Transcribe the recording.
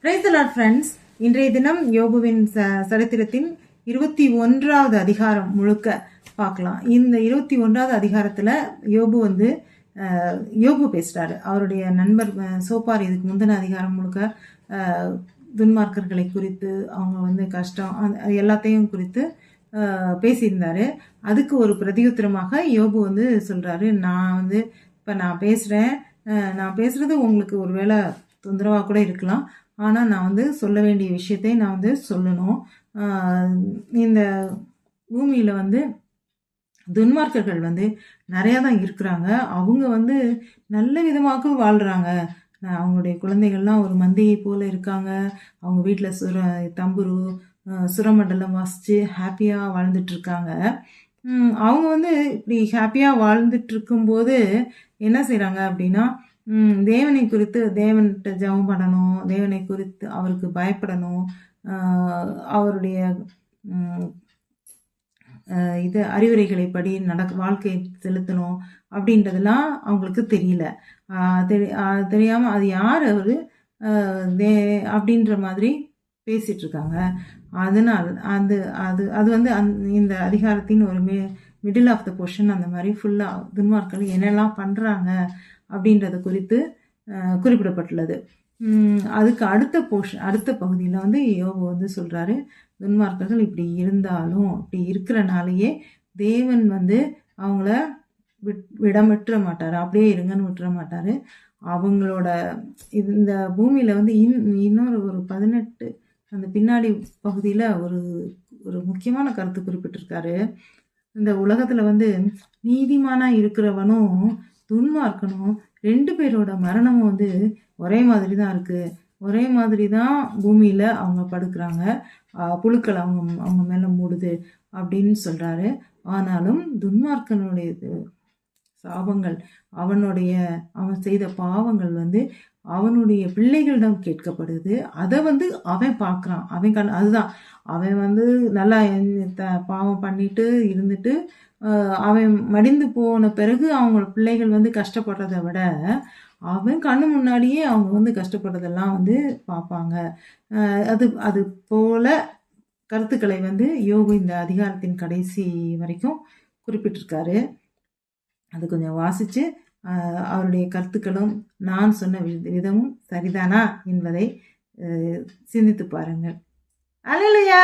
Praise the Lord friends. இன்றைய தினம் யோபுவின் சரித்திரத்தின் 21வது அதிகாரம் முழுக்க பார்க்கலாம். இந்த 21வது அதிகாரத்தில் யோபு யோபு பேசுகிறாரு. அவருடைய நண்பர் சோப்பார் இதுக்கு முந்தின அதிகாரம் முழுக்க துன்மார்க்கர்களை குறித்து, அவங்க கஷ்டம் எல்லாத்தையும் குறித்து பேசியிருந்தாரு. அதுக்கு ஒரு பிரதியுத்தரமாக யோபு சொல்கிறாரு, நான் இப்போ நான் பேசுகிறேன், நான் பேசுகிறது உங்களுக்கு ஒரு வேளை தொந்தரவாக கூட இருக்கலாம், ஆனால் நான் சொல்ல வேண்டிய விஷயத்தை நான் சொல்லணும். இந்த பூமியில் துன்மார்க்கர்கள் நிறையா தான் இருக்கிறாங்க. அவங்க நல்ல விதமாக வாழ்கிறாங்க. அவங்களுடைய குழந்தைகள்லாம் ஒரு மந்தையை போல் இருக்காங்க. அவங்க வீட்டில் தம்புரு சுரமண்டலம் வாசித்து ஹாப்பியாக வாழ்ந்துட்டுருக்காங்க. அவங்க இப்படி ஹாப்பியாக வாழ்ந்துட்டு இருக்கும்போது என்ன செய்கிறாங்க அப்படின்னா, தேவனை குறித்து தேவன்கிட்ட ஜெபம் பண்ணணும், தேவனை குறித்து அவருக்கு பயப்படணும், அவருடைய அறிவுரைகளை படி வாழ்க்கை செலுத்தணும் அப்படின்றதெல்லாம் அவங்களுக்கு தெரியல. தெரியாமல் அது யார் அவர் அப்படின்ற மாதிரி பேசிகிட்டு இருக்காங்க. அதனால் இந்த அதிகாரத்தின் ஒரு மிடில் ஆஃப் த போர்ஷன் அந்த மாதிரி ஃபுல்லாக துன்மார்க்கர்கள் என்னெல்லாம் பண்ணுறாங்க அப்படின்றத குறித்து குறிப்பிடப்பட்டுள்ளது. அதுக்கு அடுத்த பகுதியில் யோபு சொல்கிறாரு, துன்மார்க்கர்கள் இப்படி இருந்தாலும் இப்படி இருக்கிறனாலேயே தேவன் அவங்கள விடமிட்டுற மாட்டார், அப்படியே இருங்கன்னு விட்டுற மாட்டார். அவங்களோட இந்த பூமியில் இன்னொரு ஒரு 18 அந்த பின்னாடி பகுதியில் ஒரு முக்கியமான கருத்து குறிப்பிட்டிருக்காரு. இந்த உலகத்தில் நீதிமானாக இருக்கிறவனும் துன்மார்க்கனும் 2 பேரோட மரணமும் ஒரே மாதிரி தான் இருக்குது. ஒரே மாதிரி தான் பூமியில் அவங்க படுக்கிறாங்க, புழுக்கள் அவங்க மேலே மூடுது அப்படின்னு சொல்கிறாரு. ஆனாலும் துன்மார்க்கனுடைய சாபங்கள், அவன் செய்த பாவங்கள் அவனுடைய பிள்ளைகளிடம் கேட்கப்படுது. அதை அவன் பார்க்குறான், அதுதான் அவன் நல்லா பாவம் பண்ணிட்டு இருந்துட்டு அவன் மடிந்து போன பிறகு அவங்க பிள்ளைகள் கஷ்டப்படுறதை விட அவன் கண்ணு முன்னாடியே அவங்க கஷ்டப்படுறதெல்லாம் பார்ப்பாங்க. அது போல கருத்துக்களை யோபு இந்த அதிகாரத்தின் கடைசி வரைக்கும் குறிப்பிட்டிருக்காரு. அது கொஞ்சம் வாசித்து அவருடைய கருத்துக்களும் நான் சொன்ன விதமும் சரிதானா என்பதை சிந்தித்து பாருங்கள். அல்லேலூயா.